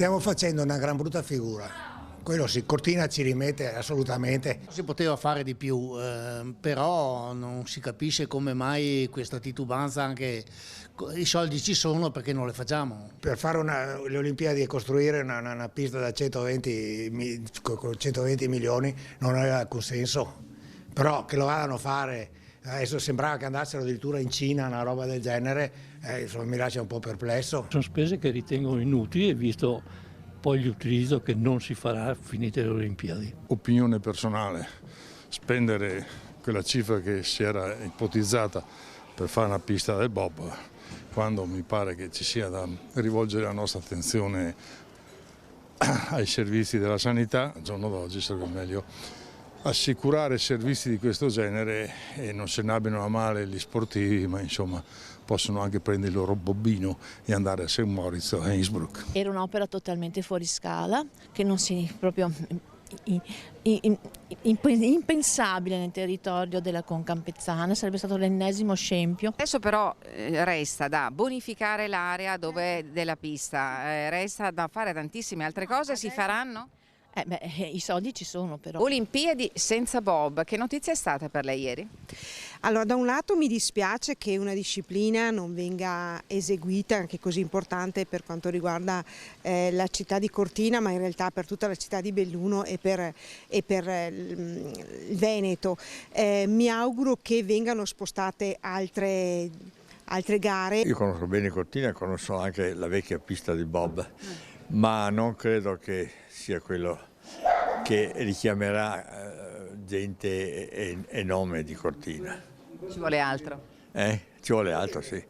Stiamo facendo una gran brutta figura. Quello sì, Cortina ci rimette assolutamente. Si poteva fare di più, però non si capisce come mai questa titubanza, anche i soldi ci sono, perché non le facciamo. Per fare le Olimpiadi e costruire una pista da 120 milioni non aveva alcun senso, però che lo vadano a fare, adesso sembrava che andassero addirittura in Cina, una roba del genere, insomma, mi lascia un po' perplesso. Sono spese che ritengo inutili, visto poi l'utilizzo che non si farà finite le Olimpiadi. Opinione personale, spendere quella cifra che si era ipotizzata per fare una pista del bob, quando mi pare che ci sia da rivolgere la nostra attenzione ai servizi della sanità, al giorno d'oggi sarebbe meglio assicurare servizi di questo genere e non se ne abbiano a male gli sportivi, ma insomma possono anche prendere il loro bobbino e andare a St. Moritz o a Innsbruck. Era un'opera totalmente fuori scala, che non si proprio impensabile nel territorio della Concampezzana, sarebbe stato l'ennesimo scempio. Adesso però resta da bonificare l'area della pista, resta da fare tantissime altre cose, si faranno? I soldi ci sono però. Olimpiadi senza bob, che notizia è stata per lei ieri? Allora, da un lato mi dispiace che una disciplina non venga eseguita, anche così importante per quanto riguarda la città di Cortina, ma in realtà per tutta la città di Belluno e per il Veneto. Mi auguro che vengano spostate altre gare. Io conosco bene Cortina, conosco anche la vecchia pista di bob, ma non credo che sia quello che richiamerà gente e nome di Cortina. Ci vuole altro? Ci vuole altro, sì.